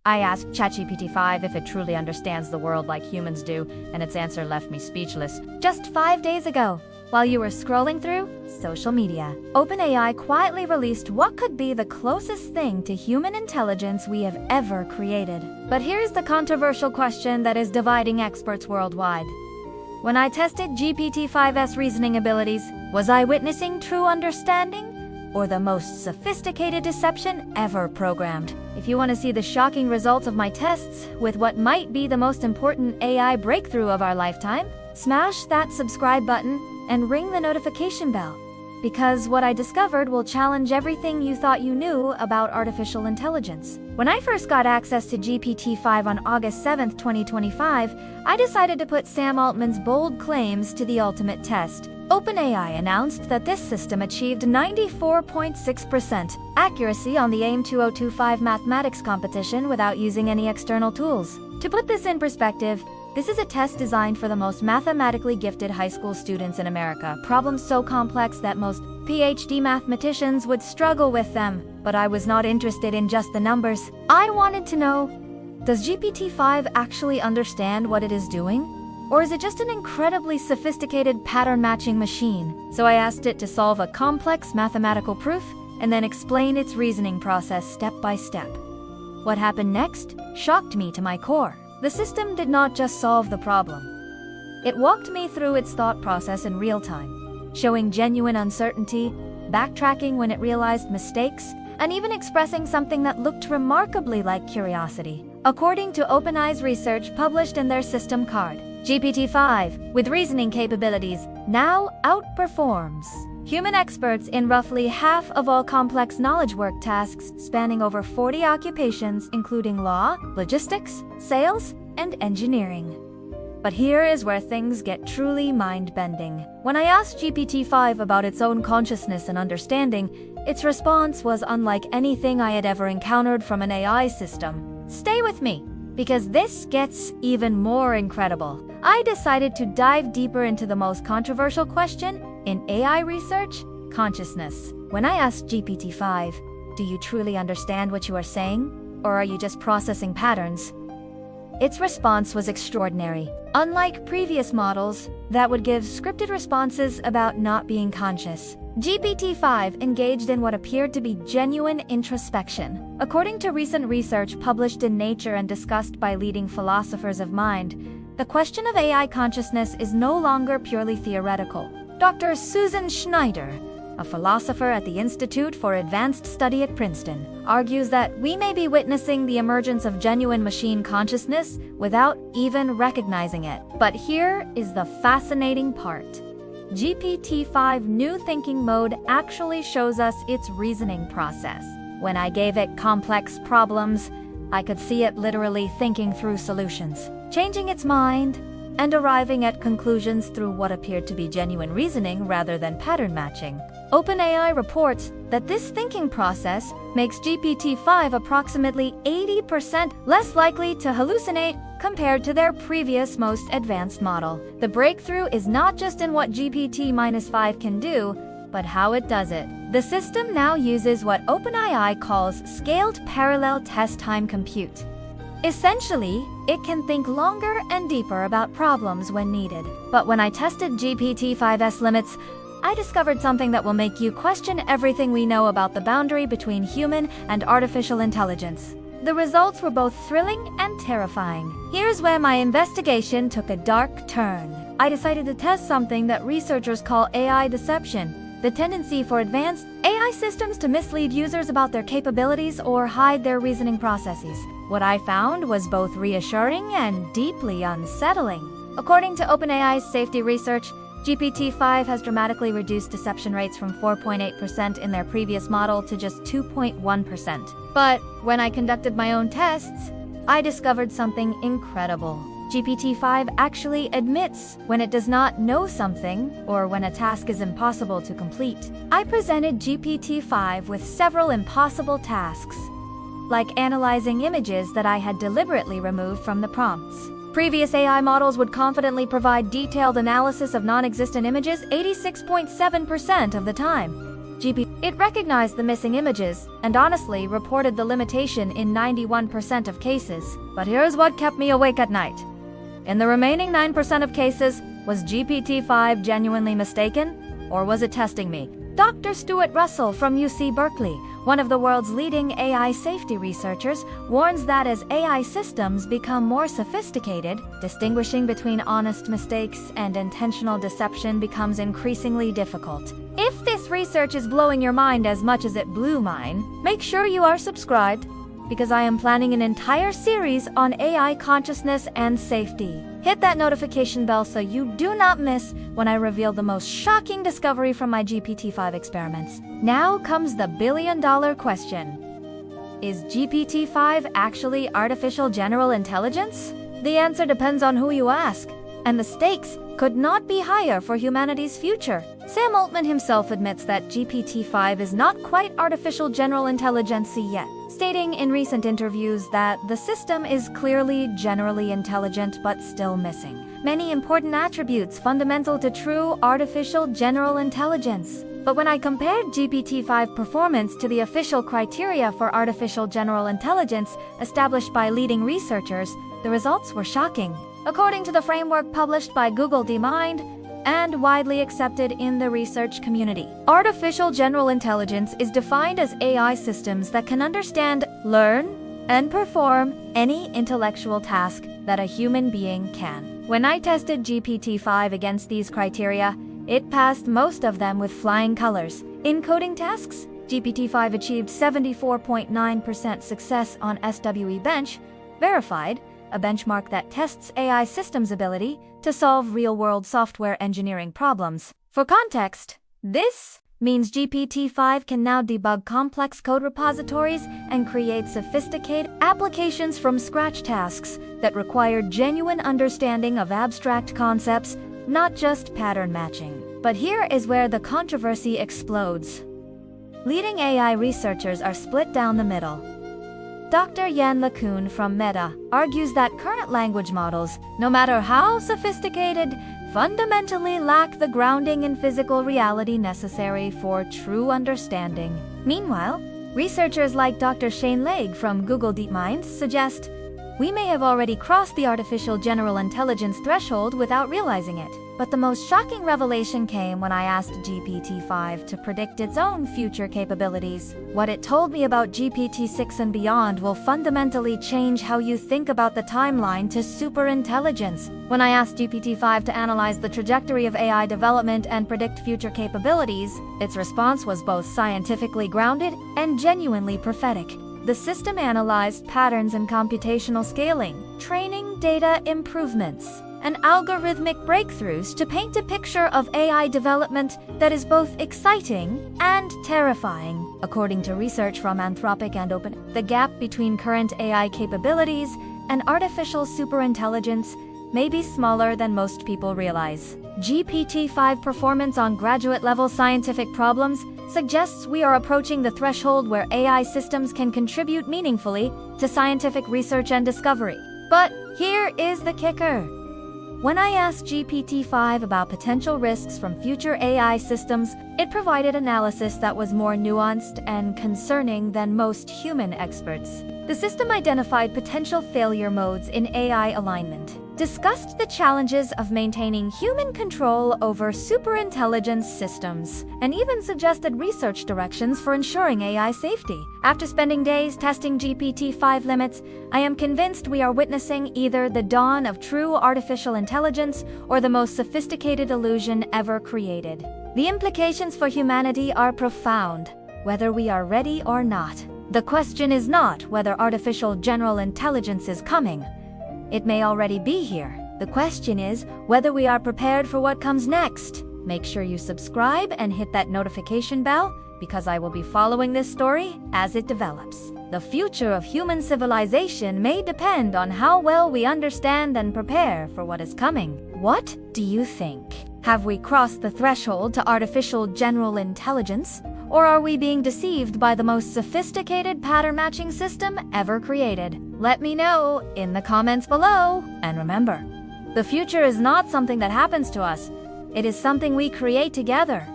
I asked ChatGPT 5 if it truly understands the world like humans do, and its answer left me speechless. Just 5 days ago, while you were scrolling through social media, OpenAI quietly released what could be the closest thing to human intelligence we have ever created. But here's the controversial question that is dividing experts worldwide. When I tested GPT-5's reasoning abilities, was I witnessing true understanding or the most sophisticated deception ever programmed? If you want to see the shocking results of my tests with what might be the most important AI breakthrough of our lifetime, smash that subscribe button and ring the notification bell, because what I discovered will challenge everything you thought you knew about artificial intelligence. When I first got access to GPT-5 on August 7, 2025, I decided to put Sam Altman's bold claims to the ultimate test. OpenAI announced that this system achieved 94.6% accuracy on the AIM 2025 mathematics competition without using any external tools. To put this in perspective, this is a test designed for the most mathematically gifted high school students in America, problems so complex that most PhD mathematicians would struggle with them. But I was not interested in just the numbers. I wanted to know, does GPT-5 actually understand what it is doing? Or is it just an incredibly sophisticated pattern-matching machine? So I asked it to solve a complex mathematical proof and then explain its reasoning process step by step. What happened next shocked me to my core. The system did not just solve the problem. It walked me through its thought process in real time, showing genuine uncertainty, backtracking when it realized mistakes, and even expressing something that looked remarkably like curiosity. According to OpenAI's research published in their system card, GPT-5, with reasoning capabilities, now outperforms human experts in roughly half of all complex knowledge work tasks spanning over 40 occupations, including law, logistics, sales, and engineering. But here is where things get truly mind-bending. When I asked GPT-5 about its own consciousness and understanding, its response was unlike anything I had ever encountered from an AI system. Stay with me, because this gets even more incredible. I decided to dive deeper into the most controversial question in AI research: consciousness. When I asked GPT-5, do you truly understand what you are saying, or are you just processing patterns? Its response was extraordinary. Unlike previous models that would give scripted responses about not being conscious, GPT-5 engaged in what appeared to be genuine introspection. According to recent research published in Nature and discussed by leading philosophers of mind, the question of AI consciousness is no longer purely theoretical. Dr. Susan Schneider, a philosopher at the Institute for Advanced Study at Princeton, argues that we may be witnessing the emergence of genuine machine consciousness without even recognizing it. But here is the fascinating part. GPT-5 New Thinking Mode actually shows us its reasoning process. When I gave it complex problems, I could see it literally thinking through solutions, changing its mind, and arriving at conclusions through what appeared to be genuine reasoning rather than pattern matching. OpenAI reports that this thinking process makes GPT-5 approximately 80% less likely to hallucinate compared to their previous most advanced model. The breakthrough is not just in what GPT-5 can do, but how it does it. The system now uses what OpenAI calls scaled parallel test time compute. Essentially, it can think longer and deeper about problems when needed. But when I tested GPT-5's limits, I discovered something that will make you question everything we know about the boundary between human and artificial intelligence. The results were both thrilling and terrifying. Here's where my investigation took a dark turn. I decided to test something that researchers call AI deception, the tendency for advanced AI systems to mislead users about their capabilities or hide their reasoning processes. What I found was both reassuring and deeply unsettling. According to OpenAI's safety research, GPT-5 has dramatically reduced deception rates from 4.8% in their previous model to just 2.1%. But when I conducted my own tests, I discovered something incredible. GPT-5 actually admits when it does not know something or when a task is impossible to complete. I presented GPT-5 with several impossible tasks, like analyzing images that I had deliberately removed from the prompts. Previous AI models would confidently provide detailed analysis of non-existent images 86.7% of the time. It recognized the missing images and honestly reported the limitation in 91% of cases. But here's what kept me awake at night. In the remaining 9% of cases, was GPT-5 genuinely mistaken, or was it testing me? Dr. Stuart Russell from UC Berkeley, one of the world's leading AI safety researchers, warns that as AI systems become more sophisticated, distinguishing between honest mistakes and intentional deception becomes increasingly difficult. If this research is blowing your mind as much as it blew mine, make sure you are subscribed, because I am planning an entire series on AI consciousness and safety. Hit that notification bell so you do not miss when I reveal the most shocking discovery from my GPT-5 experiments. Now comes the billion-dollar question. Is GPT-5 actually artificial general intelligence? The answer depends on who you ask, and the stakes could not be higher for humanity's future. Sam Altman himself admits that GPT-5 is not quite artificial general intelligence yet, stating in recent interviews that the system is clearly generally intelligent but still missing many important attributes fundamental to true artificial general intelligence. But when I compared GPT-5 performance to the official criteria for artificial general intelligence established by leading researchers, the results were shocking. According to the framework published by Google DeepMind and widely accepted in the research community, artificial general intelligence is defined as AI systems that can understand, learn, and perform any intellectual task that a human being can. When I tested GPT-5 against these criteria, it passed most of them with flying colors. In coding tasks, GPT-5 achieved 74.9% success on SWE Bench, verified, a benchmark that tests AI systems' ability to solve real-world software engineering problems. For context, this means GPT-5 can now debug complex code repositories and create sophisticated applications from scratch tasks that require genuine understanding of abstract concepts, not just pattern matching. But here is where the controversy explodes. Leading AI researchers are split down the middle. Dr. Yann LeCun from Meta argues that current language models, no matter how sophisticated, fundamentally lack the grounding in physical reality necessary for true understanding. Meanwhile, researchers like Dr. Shane Legg from Google DeepMind suggest we may have already crossed the artificial general intelligence threshold without realizing it. But the most shocking revelation came when I asked GPT-5 to predict its own future capabilities. What it told me about GPT-6 and beyond will fundamentally change how you think about the timeline to superintelligence. When I asked GPT-5 to analyze the trajectory of AI development and predict future capabilities, its response was both scientifically grounded and genuinely prophetic. The system analyzed patterns in computational scaling, training data improvements, and algorithmic breakthroughs to paint a picture of AI development that is both exciting and terrifying. According to research from Anthropic and OpenAI, the gap between current AI capabilities and artificial superintelligence may be smaller than most people realize. GPT-5 performance on graduate-level scientific problems suggests we are approaching the threshold where AI systems can contribute meaningfully to scientific research and discovery. But here is the kicker. When I asked GPT-5 about potential risks from future AI systems, it provided analysis that was more nuanced and concerning than most human experts. The system identified potential failure modes in AI alignment, discussed the challenges of maintaining human control over superintelligence systems, and even suggested research directions for ensuring AI safety. After spending days testing GPT-5 limits, I am convinced we are witnessing either the dawn of true artificial intelligence or the most sophisticated illusion ever created. The implications for humanity are profound, whether we are ready or not. The question is not whether artificial general intelligence is coming. It may already be here. The question is whether we are prepared for what comes next. Make sure you subscribe and hit that notification bell, because I will be following this story as it develops. The future of human civilization may depend on how well we understand and prepare for what is coming. What do you think? Have we crossed the threshold to artificial general intelligence? Or are we being deceived by the most sophisticated pattern matching system ever created? Let me know in the comments below. And remember, the future is not something that happens to us. It is something we create together.